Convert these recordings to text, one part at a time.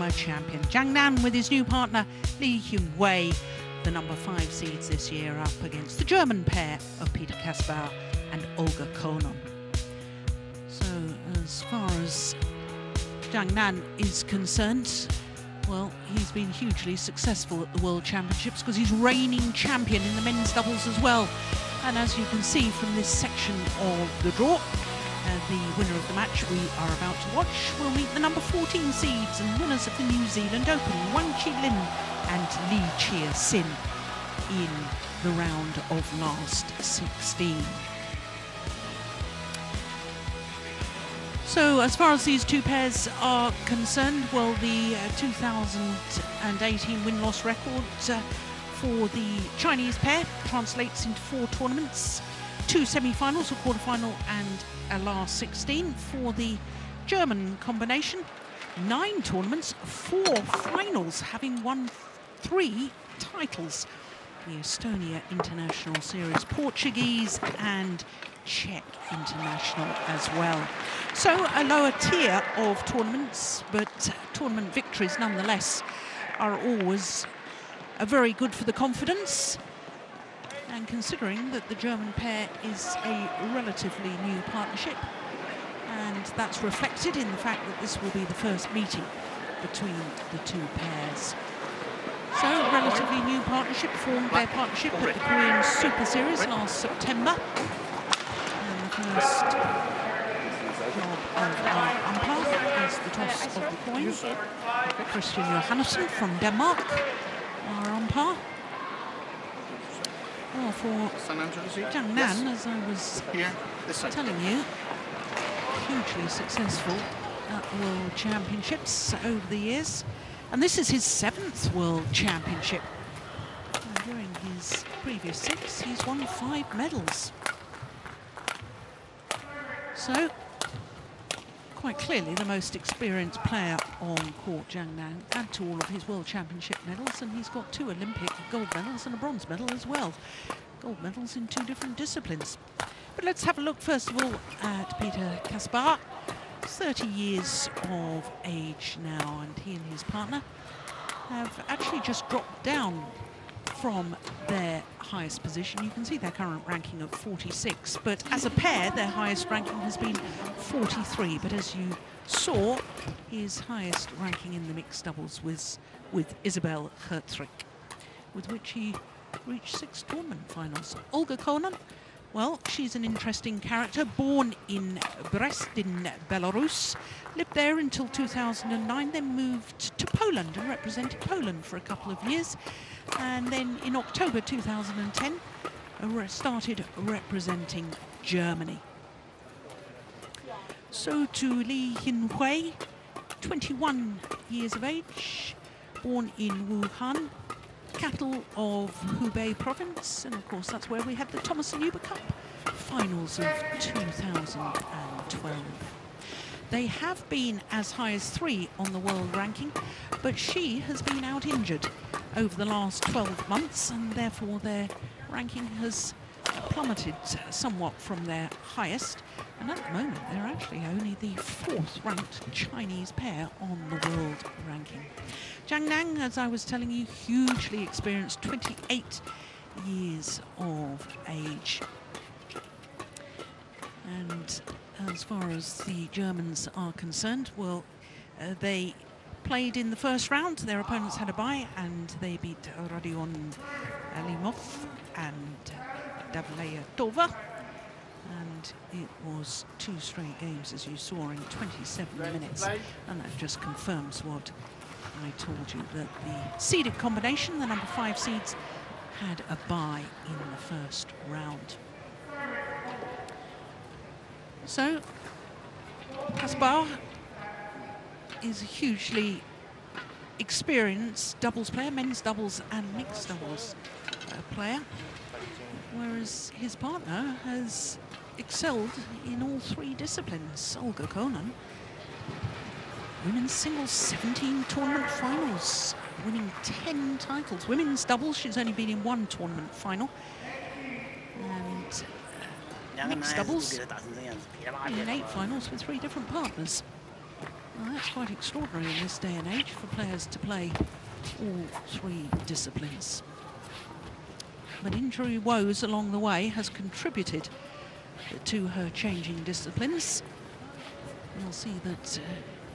World Champion. Zhang Nan with his new partner Li Yunhui, the number 5 seeds this year, up against the German pair of Peter KAESBAUER and Olga Konon. So as far as Zhang Nan is concerned, well, he's been hugely successful at the World Championships because he's reigning champion in the men's doubles as well. And as you can see from this section of the draw, the winner of the match we are about to watch will meet the number 14 seeds and winners of the New Zealand Open, Wang Qilin and Li Chia-sin, in the round of last 16. So as far as these two pairs are concerned, well, the 2018 win-loss record for the Chinese pair translates into 4 tournaments, 2 semi-finals, a quarter-final and a last 16. For the German combination, 9 tournaments, 4 finals, having won 3 titles: the Estonia International Series, Portuguese and Czech International as well. So a lower tier of tournaments, but tournament victories nonetheless are always very good for the confidence. And considering that the German pair is a relatively new partnership, and that's reflected in the fact that this will be the first meeting between the two pairs. So, relatively new partnership, formed their partnership at the Korean Super Series last September. And the first job of our umpire is the toss of the coin. Christian Johannesson from Denmark, our umpire. Well, for Zhang Nan, as I was telling you, hugely successful at the World Championships over the years. And this is his 7th World Championship. And during his previous 6, he's won 5 medals. So, quite clearly the most experienced player on court, Zhang Nan, add to all of his World Championship medals, and he's got 2 Olympic gold medals and a bronze medal as well. Gold medals in 2 different disciplines. But let's have a look first of all at Peter KAESBAUER. 30 years of age now, and he and his partner have actually just dropped down from their highest position. You can see their current ranking of 46, but as a pair their highest ranking has been 43. But as you saw, his highest ranking in the mixed doubles was with Isabel Hertzrich, with which he reached 6 tournament finals. Olga Konon, well, she's an interesting character. Born in Brest in Belarus, lived there until 2009, then moved to Poland and represented Poland for a couple of years. And then in October 2010, started representing Germany. So to Li Yunhui, 21 years of age, born in Wuhan, capital of Hubei province, and of course that's where we had the Thomas and Uber Cup finals of 2012. They have been as high as 3 on the world ranking, but she has been out injured over the last 12 months, and therefore their ranking has plummeted somewhat from their highest, and at the moment they're actually only the 4th ranked Chinese pair on the world ranking. Zhang Nan, as I was telling you, hugely experienced, 28 years of age. And as far as the Germans are concerned, well, they played in the first round. Their opponents had a bye, and they beat Rodion Alimov and Davleyatova. And it was 2 straight games, as you saw, in 27 minutes. And that just confirms what I told you, that the seeded combination, the number 5 seeds, had a bye in the first round. So, KAESBAUER is a hugely experienced doubles player, men's doubles and mixed doubles player, whereas his partner has excelled in all 3 disciplines. Olga Konon, women's singles, 17 tournament finals, winning 10 titles. Women's doubles, she's only been in 1 tournament final. And mixed doubles, in 8 finals with 3 different partners. Well, that's quite extraordinary in this day and age for players to play all three disciplines. But injury woes along the way has contributed to her changing disciplines. You'll see that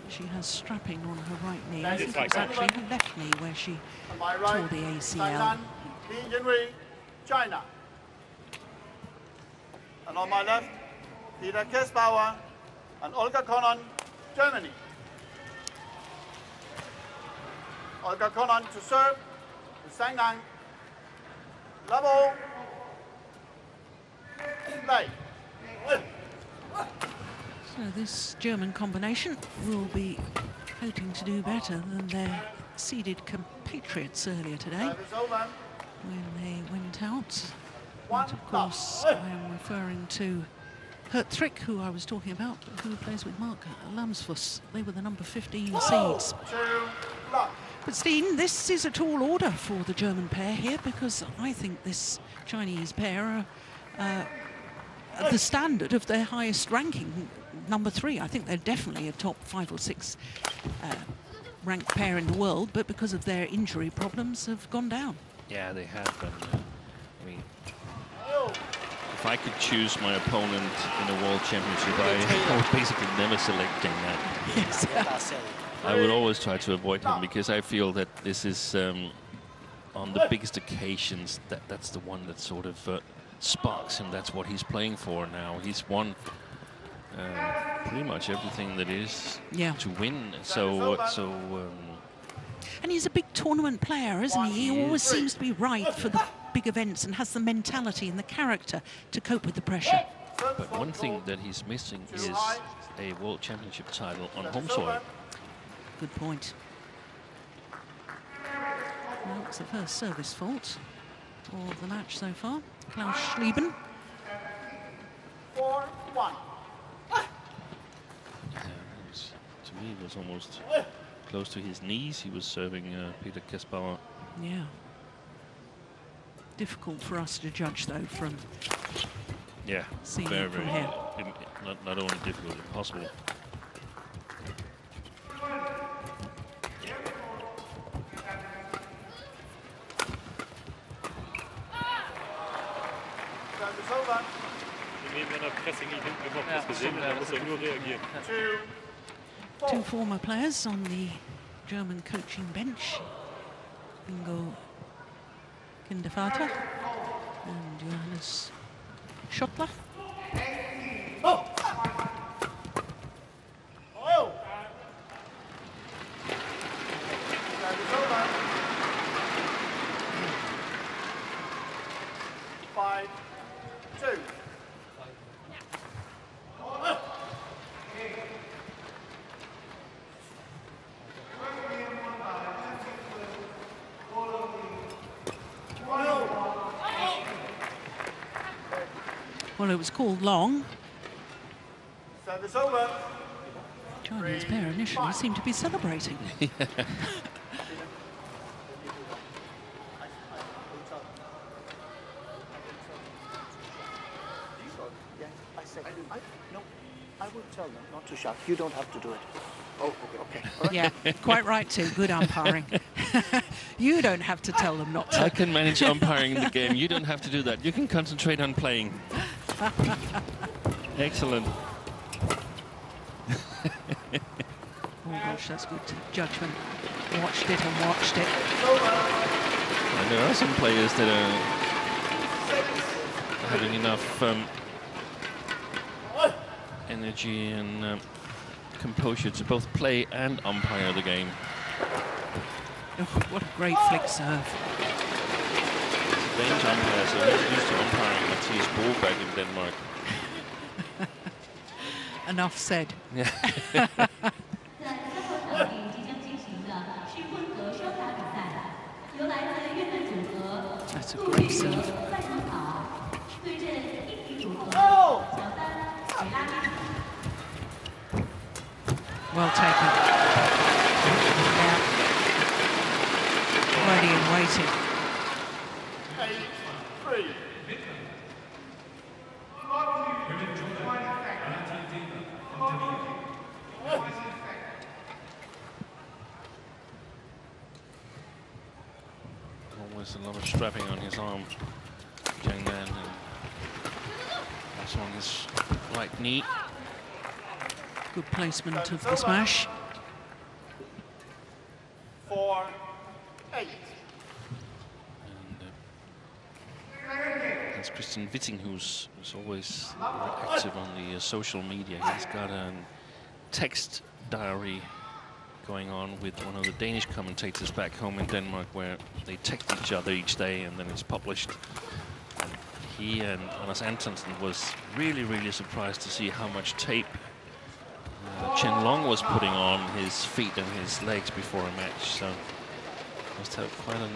she has strapping on her right knee. I think it was actually her left knee where she tore the ACL. China. And on my left, Peter KAESBAUER and Olga KONON, Germany. Olga KONON to serve, to ZHANG, level, play. So this German combination will be hoping to do better than their seeded compatriots earlier today when they went out. And of course, I am referring to Hertrick, who I was talking about, who plays with Mark Lamsfuss. They were the number 15 seeds. But Steen, this is a tall order for the German pair here, because I think this Chinese pair are the standard of their highest ranking, number 3. I think they're definitely a top 5 or 6 ranked pair in the world, but because of their injury problems have gone down. Yeah, they have. And, I mean, if I could choose my opponent in a World Championship, I would basically never select Zhang. Yes. I would always try to avoid him, because I feel that this is, on the biggest occasions, that's the one that sort of sparks him. That's what he's playing for now. He's won pretty much everything that is to win. And he's a big tournament player, isn't he? He always seems to be right for the big events and has the mentality and the character to cope with the pressure. But one thing that he's missing is a World Championship title on home soil. Good point. Well, it's the first service fault of the match so far. Klaus Schlieben. 4-1. To me, it was almost close to his knees. He was serving Peter KAESBAUER. Yeah. Difficult for us to judge, though, from seeing very, it from very here. Not only difficult, impossible. Two former players on the German coaching bench, Ingo Kindervater and Johannes Schottler. Well, it was called long. Service over. Chinese pair initially seemed to be celebrating. I will tell them not to shout. You don't have to do it. Oh, okay. Right. Yeah, quite right too. Good umpiring. You don't have to tell them not to. I can manage umpiring in the game. You don't have to do that. You can concentrate on playing. Excellent. Oh gosh, that's good judgment. Watched it and watched it. And there are some players that are having enough energy and composure to both play and umpire the game. Oh, what a great flick serve. Danish umpires are not used to umpiring Mathias Broberg in Denmark. Enough said. Yeah. That's a great serve. Well taken. Yeah. Ready and waiting. 8-3. there's a lot of strapping on his arm. Zhang Nan, and also on his right knee. Good placement of the smash. 4-8. And that's Christian Witting, who's always very active on the social media. He's got a text diary going on with one of the Danish commentators back home in Denmark, where they text each other each day and then it's published. And he and Anders Antonsen was really surprised to see how much tape Chen Long was putting on his feet and his legs before a match. So must have quite a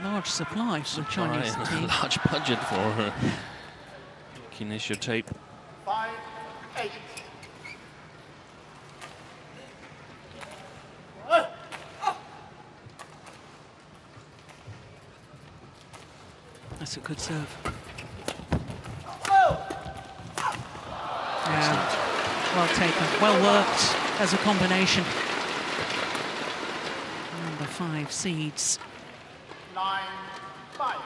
large supply for the Chinese team. A large budget for kinesio tape. 5-8. That's a good serve. Yeah. Well taken, well worked as a combination. Number 5 seeds. 9-5.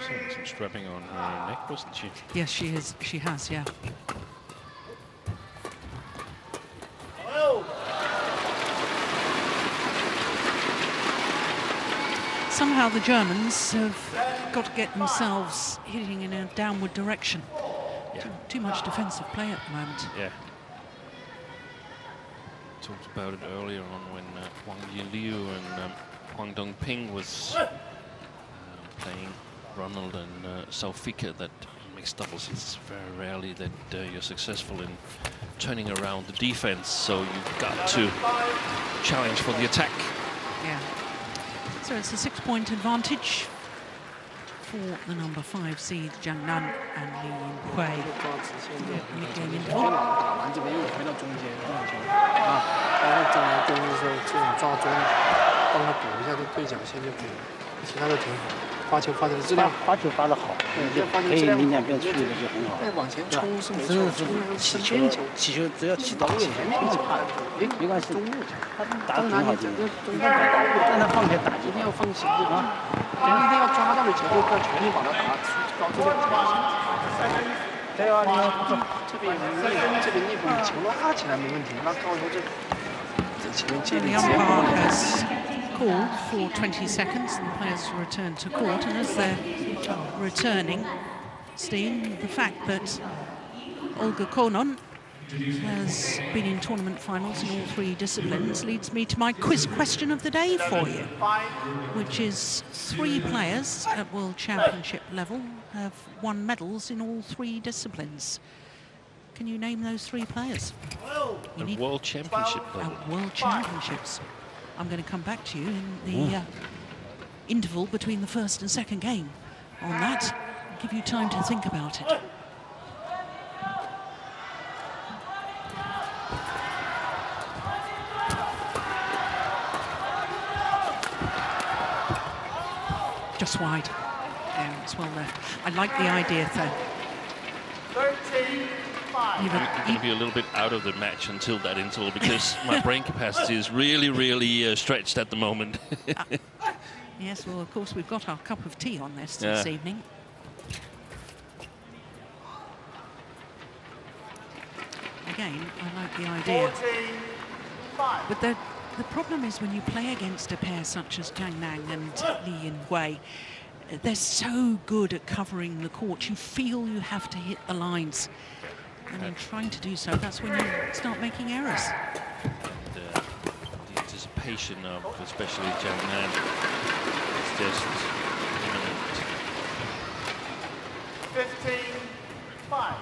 Some strapping on her neck, wasn't she? Yes, she is. She has, yeah. Somehow the Germans have got to get themselves hitting in a downward direction. Yeah. Too much defensive play at the moment. Yeah. Talked about it earlier on when Wang Yiliu and Huang Dongping was playing Ronald and Saufika, that mixed doubles, it's very rarely that you're successful in turning around the defense, so you've got to challenge for the attack. Yeah. So it's a 6-point advantage for the number 5 seed Zhang Nan and Li Yinhui. Mid-game interval. 发球发的质量，发球发的好，可以明显变出力的就很好。往前冲是没错，起球只要起到前面就怕，没关系，他打得挺好的，让他放开打，一定要放心啊，人一定要抓到了球，不要全力把它打出高出来。对啊，这边这边内部球拉起来没问题，拉高以后这前面接力直接过来。 Called for 20 seconds and the players return to court, and as they're returning, Steen, the fact that Olga Konon has been in tournament finals in all 3 disciplines leads me to my quiz question of the day for you, which is 3 players at World Championship level have won medals in all 3 disciplines. Can you name those 3 players? At World Championship level? At World Championships. I'm going to come back to you in the interval between the first and second game on that. I'll give you time to think about it. Just wide. Yeah, it's well left. I like the idea, though. 13-5. I'm going to be a little bit out of the match until that interval, because my brain capacity is really stretched at the moment. Yes, well, of course, we've got our cup of tea on this evening. Again, I like the idea. 14-5. But the problem is when you play against a pair such as Zhang Nan and Li Yinhui, they're so good at covering the court. You feel you have to hit the lines. And in trying to do so, that's when you start making errors. The anticipation of especially Zhang Nan is just imminent. 15-5.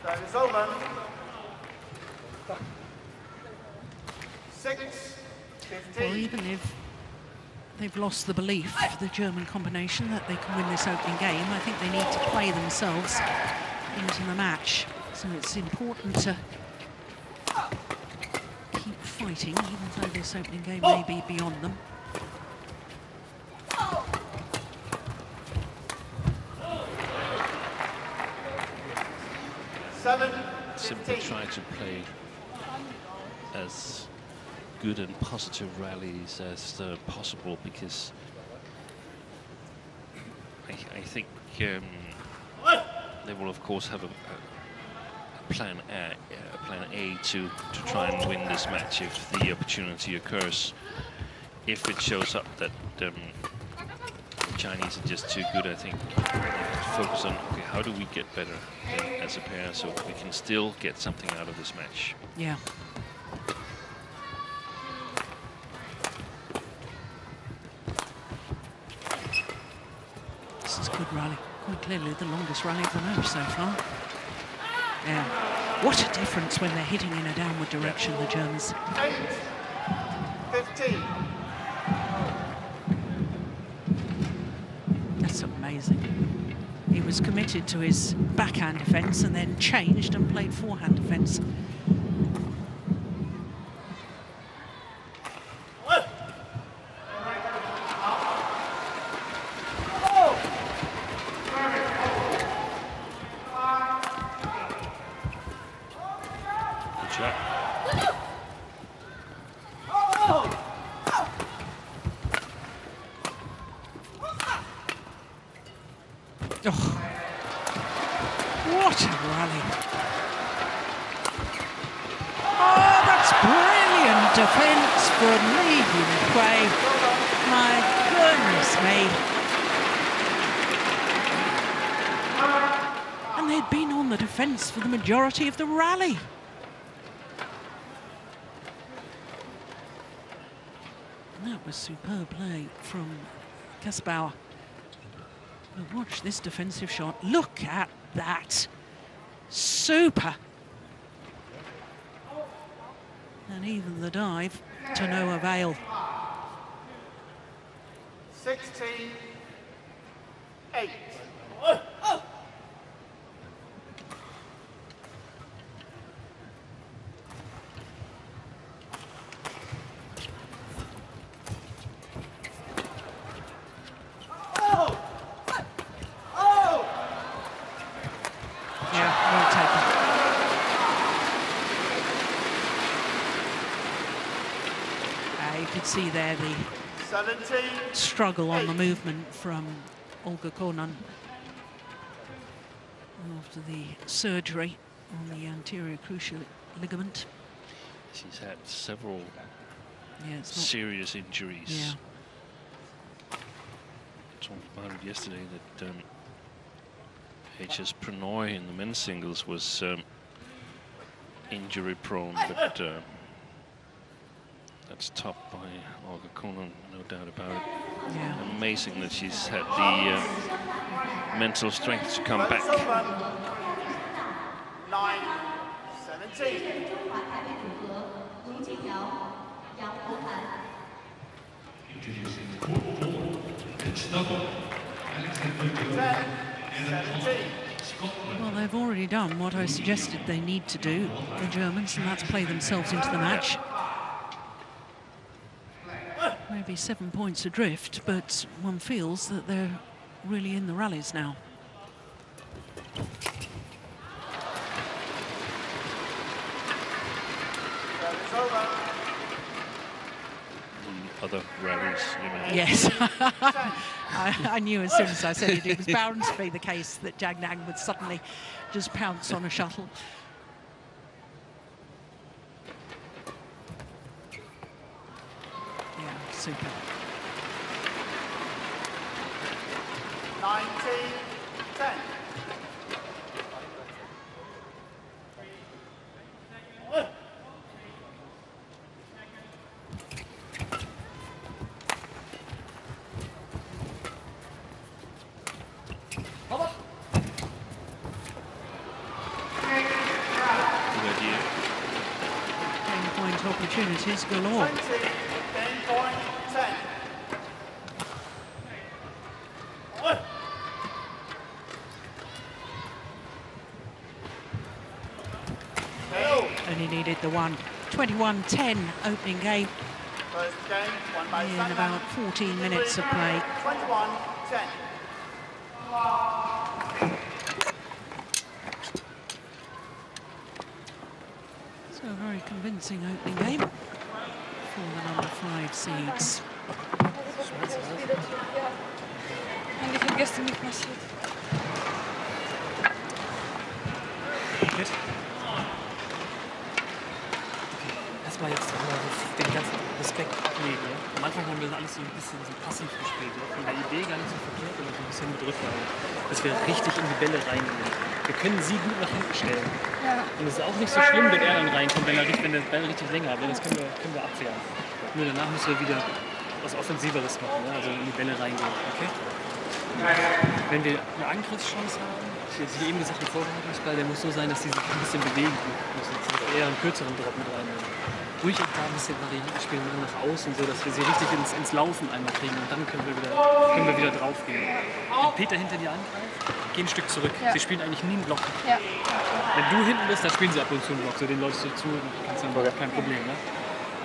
That is over. 6-15. Well, even if they've lost the belief, the German combination, that they can win this opening game, I think they need to play themselves into the match. So it's important to keep fighting, even though this opening game may be beyond them. Simply try to play as good and positive rallies as possible, because I think they will of course have a plan A to try and win this match if the opportunity occurs. If it shows up that the Chinese are just too good, I think we have to focus on, okay, how do we get better as a pair so we can still get something out of this match. Yeah. This is a good rally. Quite clearly the longest rally of the match so far. Yeah. What a difference when they're hitting in a downward direction, the Germans. 8-15. That's amazing. He was committed to his backhand defence and then changed and played forehand defence. What a rally. Oh, that's brilliant defence from Lee Yun-Hui. My goodness me. And they'd been on the defence for the majority of the rally. And that was superb play from KAESBAUER. But watch this defensive shot. Look at that. Super. And even the dive to no avail. 16-8. See there the 17, struggle on the movement from Olga Konon after the surgery on the anterior cruciate ligament. She's had several serious injuries. Yeah. Talked about it yesterday that HS Pranoy in the men's singles was injury prone, but that's topped by Olga Konon, no doubt about it. Yeah. Amazing that she's had the mental strength to come back. 9-17. Well, they've already done what I suggested they need to do, the Germans, and that's play themselves into the match. Maybe 7 points adrift, but one feels that they're really in the rallies now. The other rallies, you mean? Yes. I knew as soon as I said it was bound to be the case that ZHANG would suddenly just pounce on a shuttle. Super. 19-10. Point opportunities galore. 20, 10. only needed the one. 21-10 opening game First game won by in about 14 minutes of play. 21-10. So a very convincing opening game for the number 5 seeds. Eigentlich hat gestern nicht passiert. Mit? Erstmal jetzt den ganzen Respekt legen. Ja? Am Anfang haben wir alles so ein bisschen so passiv gespielt. Ja? Von der Idee gar nicht so verkehrt, aber so ein bisschen mit Rücklagen. Dass wir richtig in die Bälle reingehen. Wir können sie gut nach hinten stellen. Ja. Und es ist auch nicht so schlimm, wenn er dann reinkommt, wenn der Ball richtig länger hat. Das können wir abwehren. Nur danach müssen wir wieder was Offensiveres machen, ja? Also in die Bälle reingehen. Okay? Wenn wir eine Angriffschance haben, ich habe eben gesagt, ein Vorbereitungsball, der muss so sein, dass sie sich ein bisschen bewegen müssen. Eher einen kürzeren Drop mit reinnehmen. Ruhig auch da ein bisschen variiert spielen, mal nach außen, so dass wir sie richtig ins Laufen einmal kriegen und dann können wir wieder drauf gehen. Wenn Peter hinter dir angreift, geh ein Stück zurück. Ja. Sie spielen eigentlich nie einen Block. Ja. Wenn du hinten bist, dann spielen sie ab und zu einen Block. So, den läufst du zu und kannst dann kein Problem. Ne?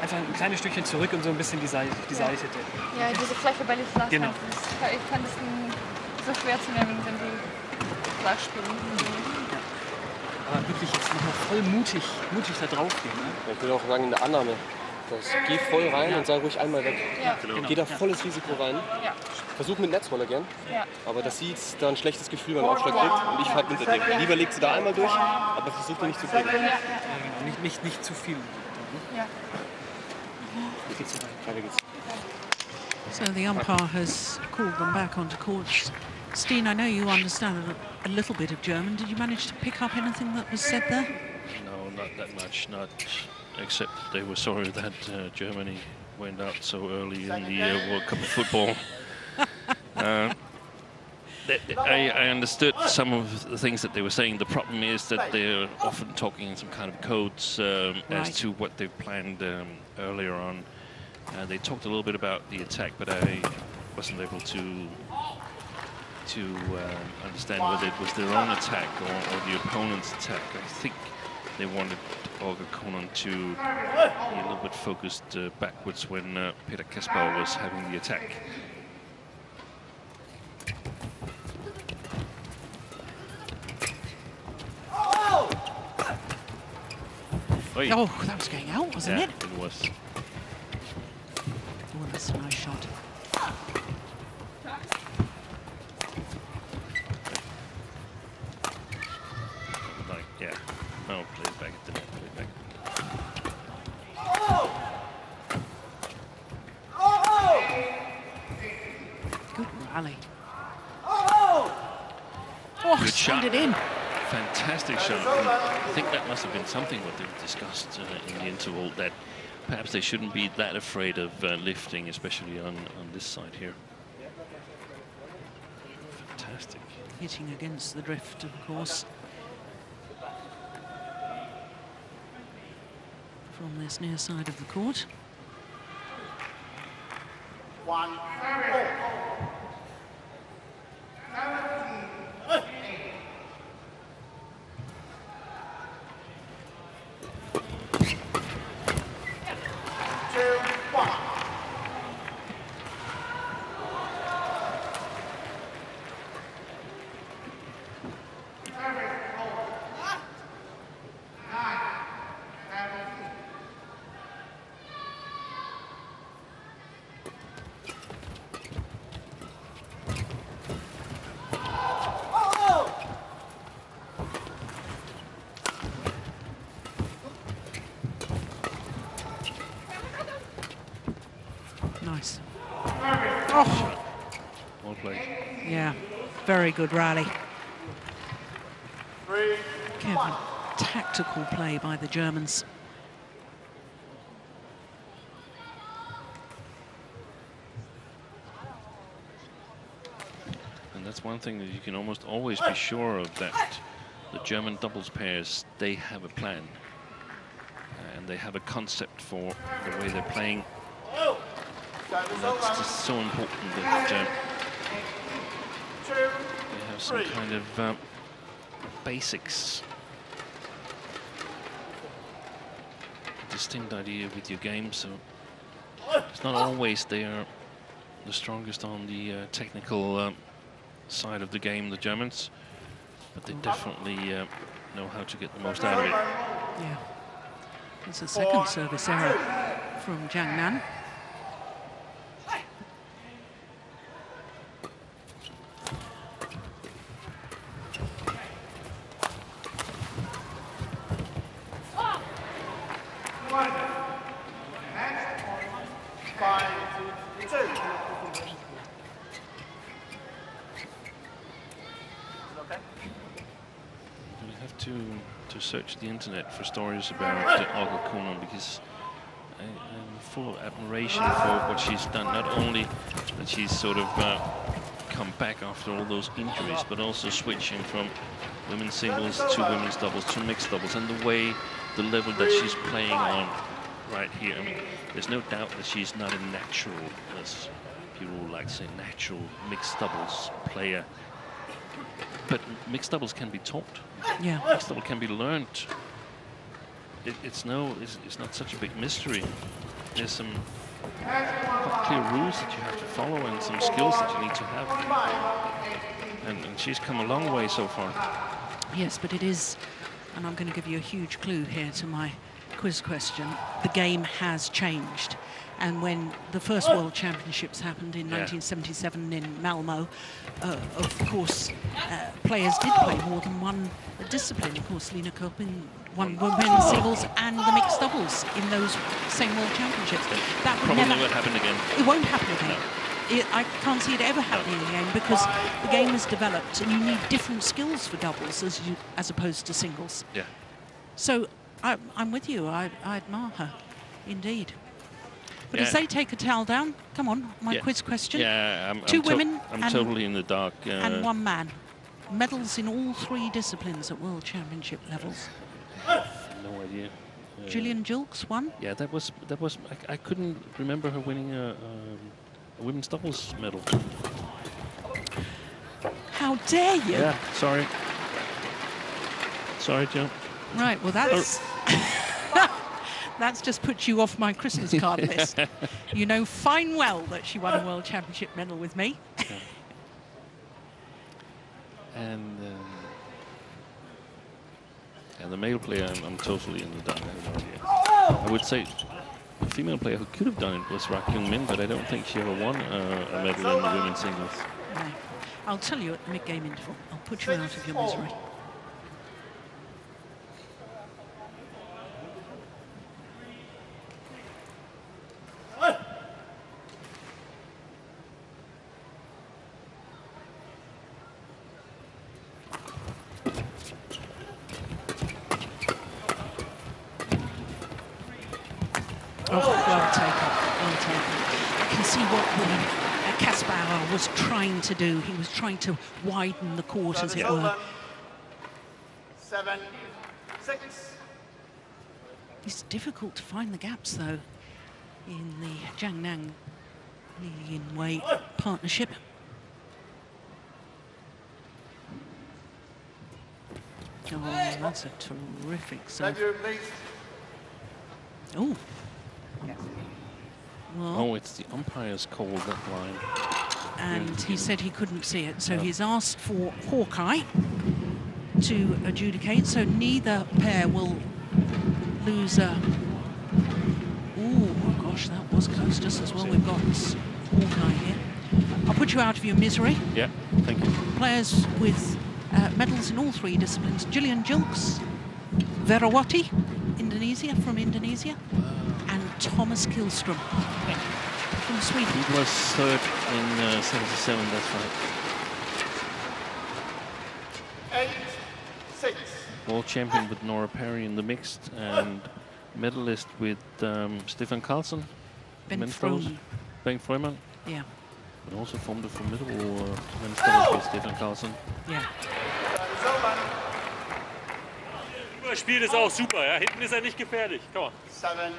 Einfach ein kleines Stückchen zurück und so ein bisschen die Seite decken. Ja, diese flache Bälle flach. Genau. Ich fand es so schwer zu nehmen, wenn die flach spielen. Ja. Aber wirklich jetzt nochmal voll mutig da drauf gehen. Ne? Ich würde auch sagen, in der Annahme. Geh voll rein und sei ruhig einmal weg. Ja. Genau. Geh da volles Risiko rein. Ja. Versuch mit Netzroller gern. Ja. Aber dass sie jetzt da ein schlechtes Gefühl beim Aufschlag kriegt und ich halt hinter dir. Lieber legt sie da einmal durch, aber versuch dir nicht zu kriegen. Ja, genau. Nicht zu viel. Ja. Weiter geht's. So the umpire has called them back onto court. Steen, I know you understand a little bit of German. Did you manage to pick up anything that was said there? No, not that much. Not except they were sorry that Germany went out so early in the World Cup of football. I understood some of the things that they were saying. The problem is that they're often talking in some kind of codes as to what they've planned earlier on. They talked a little bit about the attack, but I wasn't able to understand whether it was their own attack or the opponent's attack. I think they wanted Olga Konon to be a little bit focused backwards when Peter KAESBAUER was having the attack. Oh, that was going out, wasn't it? It was. Oh, that's a nice shot. Like, yeah. No, play it back at the net, play it back. Good rally. Oh, Good shot. send it in. Fantastic shot. I think that must have been something what they've discussed in the interval, that perhaps they shouldn't be that afraid of lifting, especially on this side here. Fantastic. Hitting against the drift, of course. From this near side of the court. 1-4. Nice. Oh, Well played. yeah, very good rally. 3-1. Careful tactical play by the Germans. And that's one thing that you can almost always be sure of, that the German doubles pairs, they have a plan. And they have a concept for the way they're playing. And that's just so important that they have some kind of basics. distinct idea with your game, so it's not always they are the strongest on the technical side of the game, the Germans, but they definitely know how to get the most out of it. Yeah. It's a second service error from ZHANG Nan. To search the internet for stories about Olga KONON, because I'm full of admiration for what she's done. Not only that she's sort of come back after all those injuries, but also switching from women's singles to women's doubles to mixed doubles, and the level that she's playing on right here. I mean, there's no doubt that she's not a natural, as people would like to say, natural mixed doubles player. But mixed doubles can be taught. Yeah. Mixed double can be learned. It's not such a big mystery. There's some quite clear rules that you have to follow and some skills that you need to have. And she's come a long way so far. Yes, but it is, and I'm going to give you a huge clue here to my quiz question. The game has changed. And when the first World Championships happened in 1977 in Malmo, of course, players did play more than one discipline. Of course, Lena Koppin won women's singles and the mixed doubles in those same World Championships. That would Probably never won't happen again. It won't happen again. I can't see it ever happening again, because the game has developed and you need different skills for doubles as opposed to singles. Yeah. So I'm with you. I admire her, indeed. But as they take a towel down, come on, my quiz question. Yeah, Two women I'm totally in the dark. and one man. Medals in all three disciplines at World Championship levels. No idea. Gillian Julks won. Yeah, that was. I couldn't remember her winning a women's doubles medal. How dare you? Yeah, sorry. Sorry, Joe. Right, well, that's... That's just put you off my Christmas card list. You know fine well that she won a World Championship medal with me. Yeah. And the male player, I'm totally in the dark. I have no idea. I would say the female player who could have done it was Rak Kyung Min, but I don't think she ever won a medal in the women's singles. No. I'll tell you at the mid-game interval. I'll put you out of your misery. Oh, well taken, well taken. I can see what KAESBAUER was trying to do. He was trying to widen the court, as it were. 7-6. It's difficult to find the gaps, though, in the ZHANG Nan Li Yin Wei partnership. Oh, that's a terrific serve. Oh. Well, Oh, it's the umpire's call, that line. And he said he couldn't see it, so he's asked for Hawkeye to adjudicate, so neither pair will lose a... Oh gosh, that was close just as well. We've got Hawkeye here. I'll put you out of your misery. Yeah, thank you. Players with medals in all three disciplines. Gillian Julks, Verawati, from Indonesia, and Thomas Kihlström from Sweden. He was third in 77, that's right. 8-6. World champion with Nora Perry in the mixed, and medalist with Stefan Karlsson. Bengt Froman. Bengt Froman. Yeah. But also formed a formidable men's doubles with Stefan Karlsson. Yeah. Spiel ist auch super, ja. Hinten ist nicht gefährlich. Komm on. 7-8.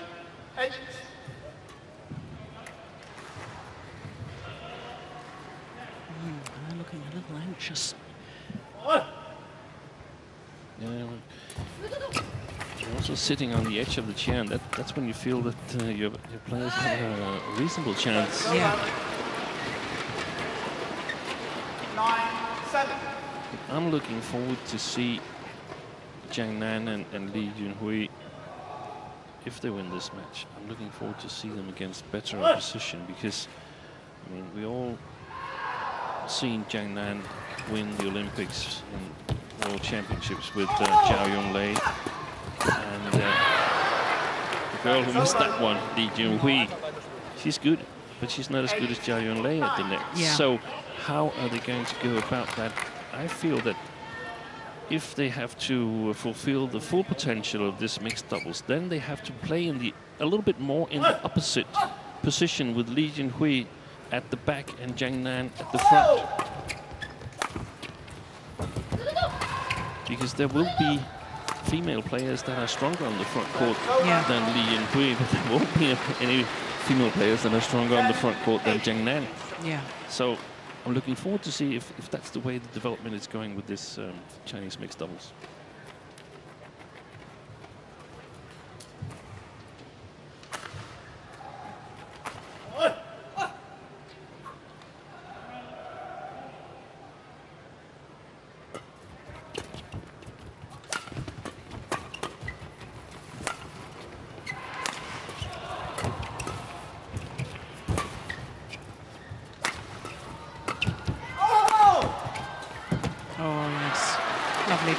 They're looking a little anxious. Yeah, also sitting on the edge of the chair, and that's when you feel that your players have a reasonable chance. Yeah. 9-7. I'm looking forward to see Zhang Nan and Li Junhui, if they win this match. I'm looking forward to see them against better opposition, because I mean, we all seen Zhang Nan win the Olympics and World Championships with Zhao Yonglei, and the girl who missed that one, Li Junhui, she's good, but she's not as good as Zhao Yonglei at the net. Yeah. So how are they going to go about that? I feel that if they have to fulfill the full potential of this mixed doubles, then they have to play in a little bit more in the opposite position, with Li Junhui at the back and Zhang Nan at the front. Because there will be female players that are stronger on the front court than Li Junhui, but there won't be any female players that are stronger on the front court than Zhang Nan. Yeah. So I'm looking forward to see if that's the way the development is going with this Chinese mixed doubles.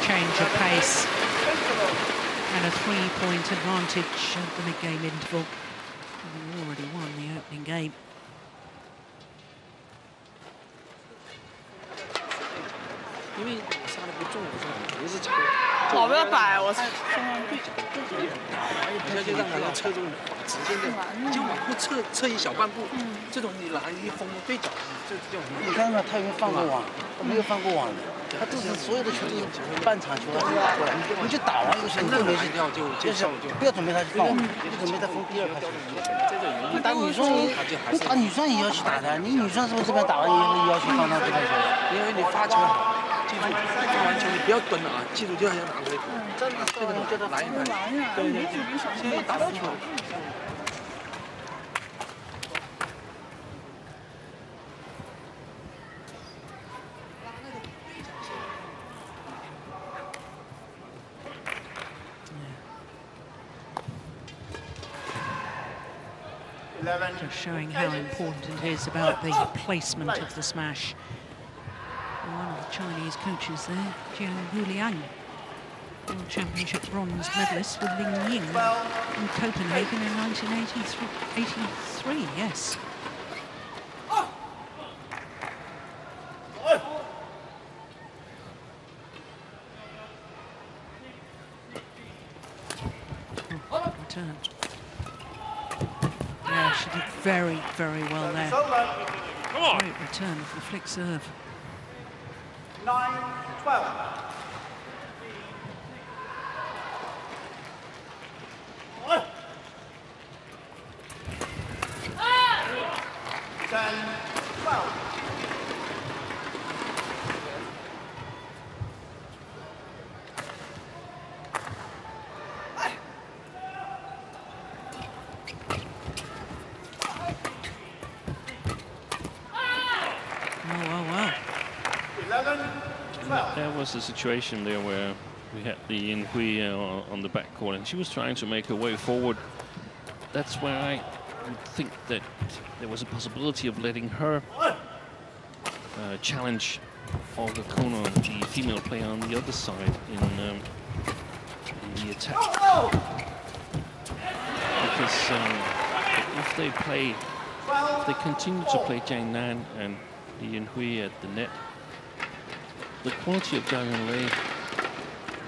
Change of pace and a 3-point advantage at the mid-game interval. We already won the opening game.他这是所有的球都半场球过来，你就打完一个球，就没事掉就是不要准备他去放网，就准备他封第二开球。你打女双，你打女双也要去打的，你女双是不是这边打完以后也要去放到这边球？因为你发球好，记住放完球你不要蹲了啊，记住就要拿回。这个你叫他拦一拦，对对对，先打完球。Just showing how important it is about the placement of the smash. One of the Chinese coaches there, Jiang Liang, World Championship bronze medalist with Ling Ying in Copenhagen in 1983, yes. Return. Yeah, she did very, very well there. Great return for the flick serve. 9-12. There was a situation there where we had the Junhui on the back court, and she was trying to make her way forward. That's where I would think that there was a possibility of letting her challenge Olga Konon, the female player on the other side, in the attack. Because if they continue to play Zhang Nan and Li Junhui at the net, the quality of Zhao Yonglei,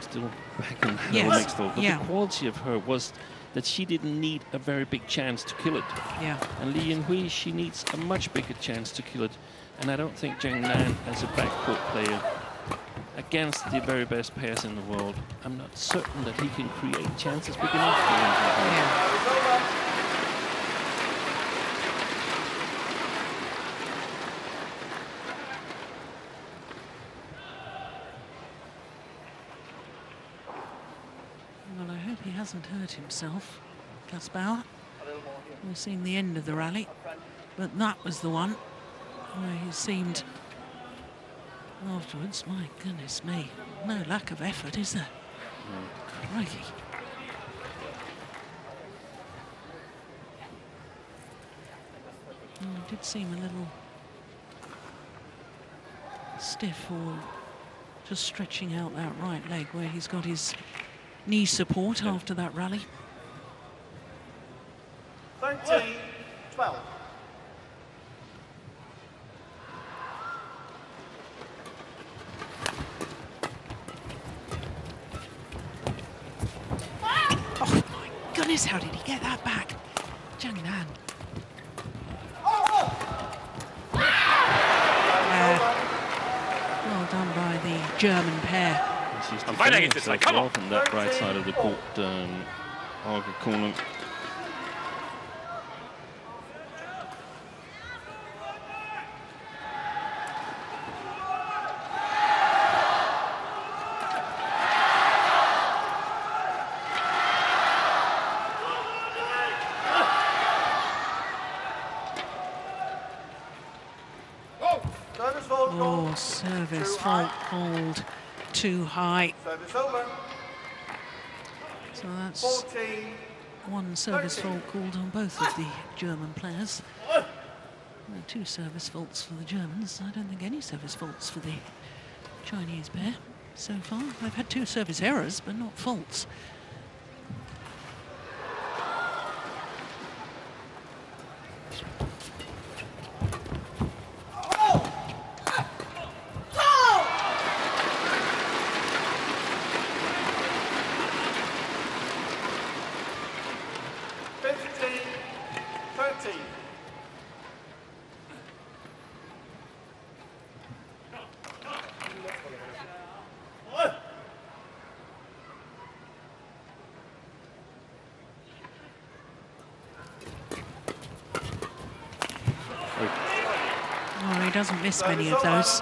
still back in the mixed double, but the quality of her was that she didn't need a very big chance to kill it. Yeah. And Li Junhui, she needs a much bigger chance to kill it. And I don't think Zhang Nan, as a backcourt player, against the very best pairs in the world, I'm not certain that he can create chances big enough for him. hasn't hurt himself, KAESBAUER. We've seen the end of the rally, but that was the one where he seemed afterwards, my goodness me, no lack of effort, is there? Crikey. It did seem a little stiff, or just stretching out that right leg where he's got his knee support after that rally. 13-12. Oh my goodness, how did he get that back? ZHANG. Well done by the German pair. She's defending herself well from that right side of the court, KONON. Oh, service fault called too high. Service over. So that's 14. one service fault called on both of the German players. There are 2 service faults for the Germans. I don't think any service faults for the Chinese pair so far. They've had 2 service errors, but not faults. Oh, he doesn't miss many of those,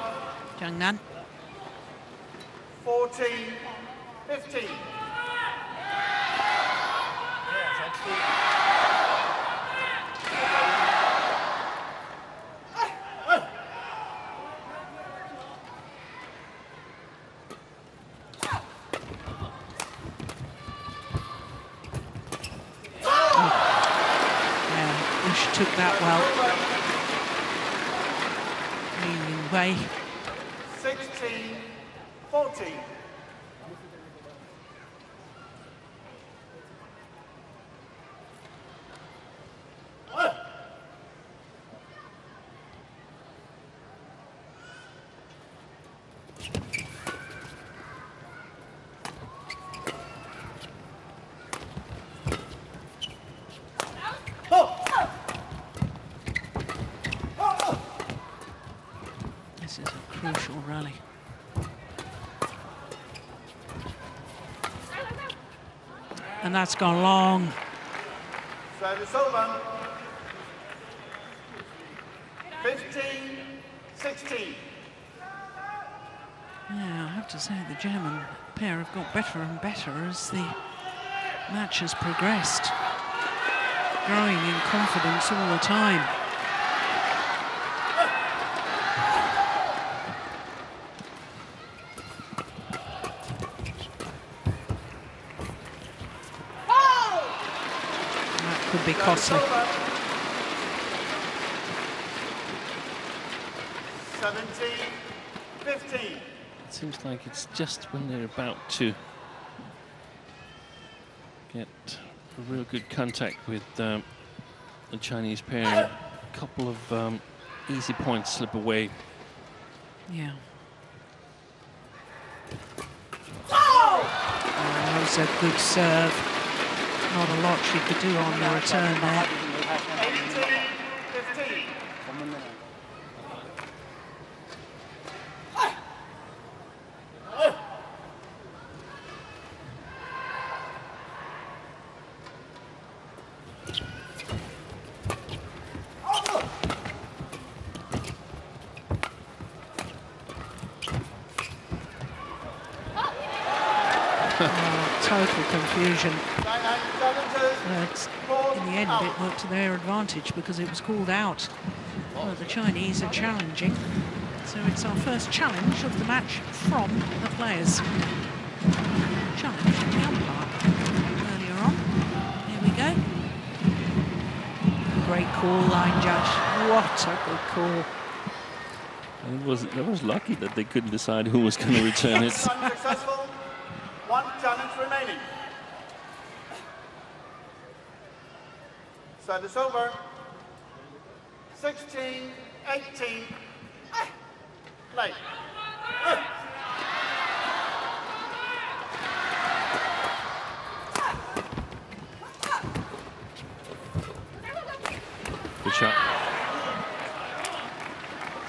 ZHANG. 14-15. Yeah, Bush took that well. Way. 16-14. This is a crucial rally. And that's gone long. Service over. 15-16. Yeah, I have to say the German pair have got better and better as the match has progressed. Growing in confidence all the time. Could be costly. 17-15. It seems like it's just when they're about to get a real good contact with the Chinese pair. A couple of easy points slip away. Yeah. Oh, that was a good serve. Not a lot she could do on the return there. 18-15. total confusion. Challenges. But in the end, it worked to their advantage because it was called out. Well, the Chinese are challenging. So it's our first challenge of the match from the players. Challenge from the umpire earlier on. Here we go. Great call, line judge. What a good call. It was lucky that they couldn't decide who was going to return it. Unsuccessful. One challenge remaining. Service over. 16, 18. Play. Good shot.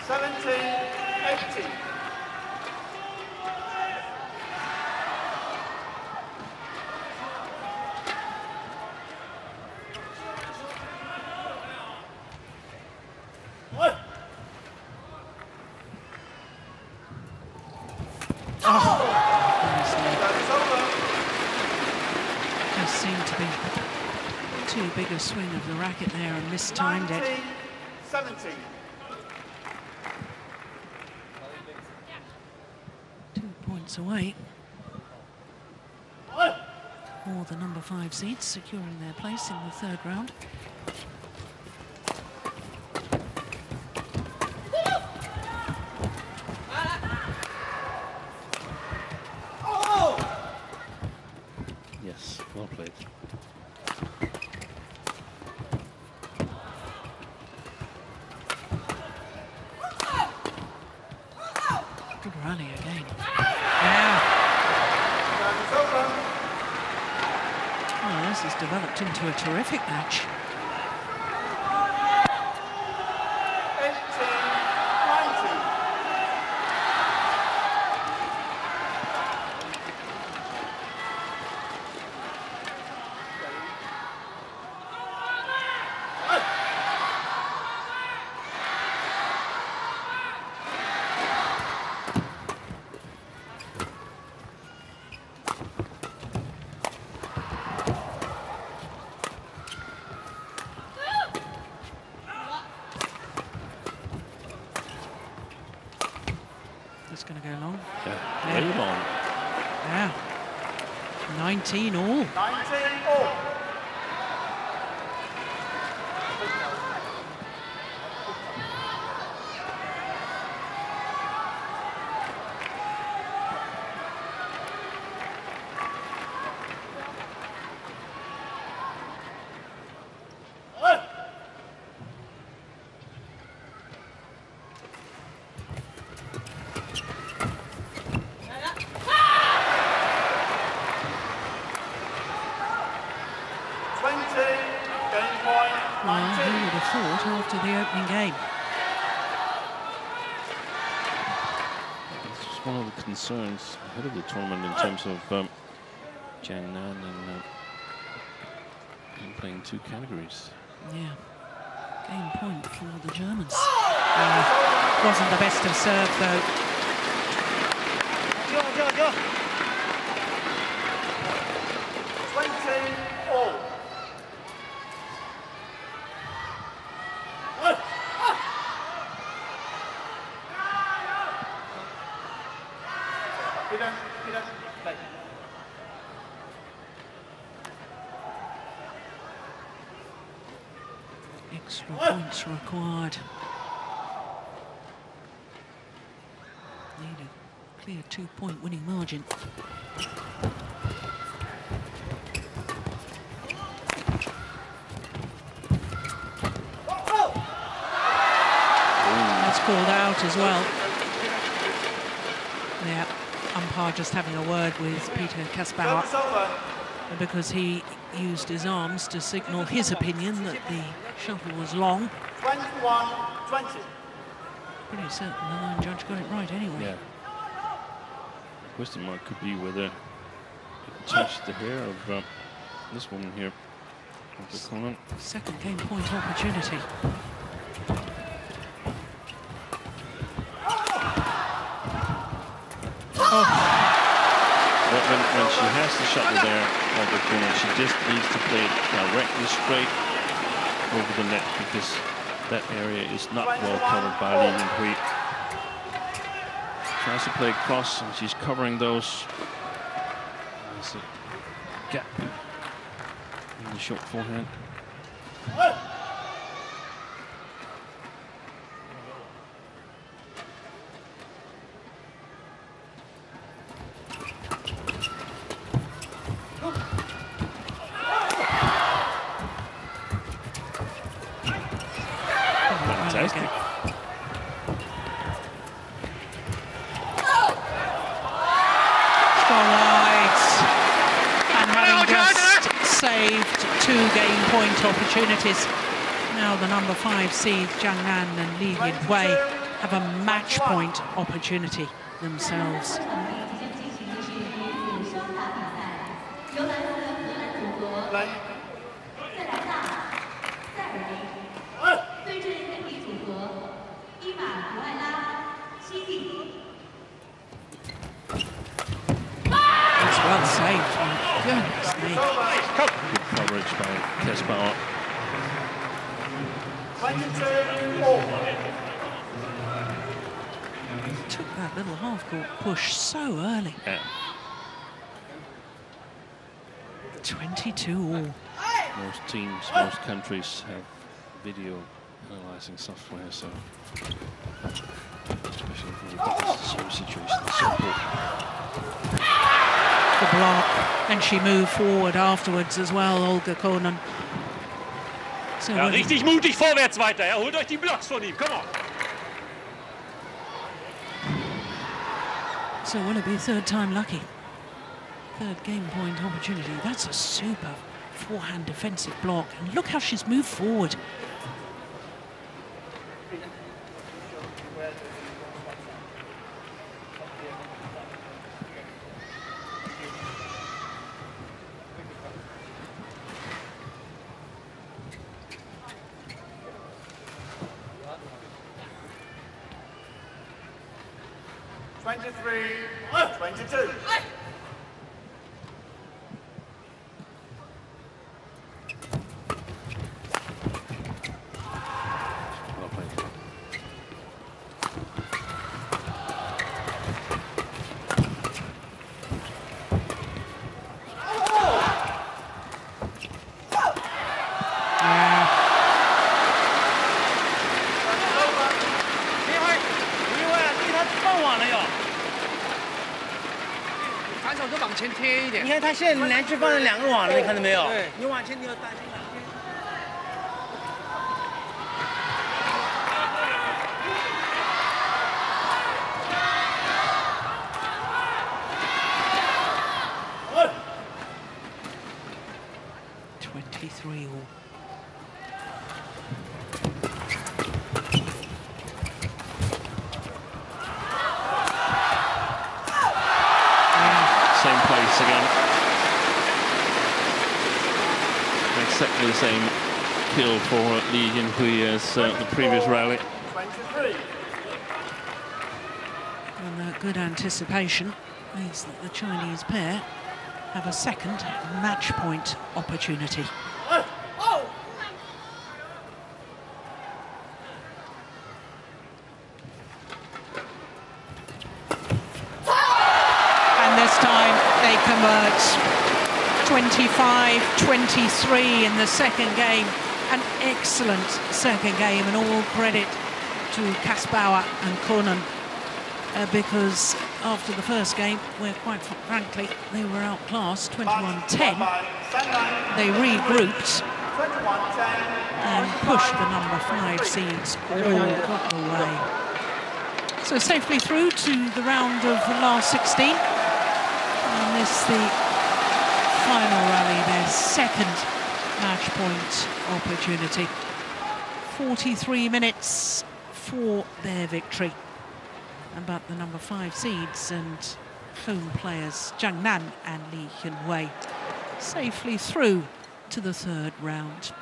17, 18. Just seemed to be too big a swing of the racket there and mistimed it. 19, 17. 2 points away. For the number 5 seeds securing their place in the third round. Yes, well played. Good rally again. Yeah. Well, this has developed into a terrific match. 18, 19. It's going to go long. Yeah, very long. Yeah. 19 all. 19 all. Well, who would have thought after the opening game? It's just one of the concerns ahead of the tournament in terms of ZHANG and playing 2 categories. Yeah. Game point for the Germans. Wasn't the best of serve, though. 20 all. Play. Extra points required. Need a clear 2-point winning margin. That's called out as well. Yeah, umpire just having a word with Peter KAESBAUER because he used his arms to signal his opinion that the shuttle was long. 21-20. Pretty certain the line judge got it right anyway. Yeah. The question mark could be whether it touched the hair of this woman here, of the KONON. Second game point opportunity. Oh. when she has the shuttle there on the corner, she just needs to play it directly straight over the net, because that area is not well covered by Li Yinghui. Tries to play cross, and she's covering those. There's a gap in the short forehand. Fantastic. Strong lights. And having just saved 2 game point opportunities. Now the number 5 seed ZHANG and Li Yinghui have a match point opportunity themselves. Well saved, my goodness me. Good coverage by KAESBAUER. Took that little half-court push so early. Yeah. 22 all. Most teams, most countries have video analyzing software, so especially if you've got this sort of situation, it's so important. The block, and she moved forward afterwards as well, Olga Konon. So ja, richtig mutig vorwärts weiter. Ja, holt euch die Blocks von ihm. Come on. So will it be third time lucky? Third game point opportunity. That's a super forehand defensive block, and look how she's moved forward.你看他现在连续放了2个网了，你看到没有？你往前你要担心了。23 all. Same place again. Exactly the same kill for Li Yinghui as the previous rally. And that good anticipation means that the Chinese pair have a second match point opportunity. And this time they convert. 25-23 in the second game. An excellent second game, and all credit to KAESBAUER and KONON, because after the first game, where quite frankly they were outclassed 21-10, they regrouped and pushed the number 5 seeds all the way. So safely through to the round of the last 16, and this the final rally, their second match point opportunity. 43 minutes for their victory. But the number 5 seeds and home players ZHANG and Li Yinghui safely through to the third round.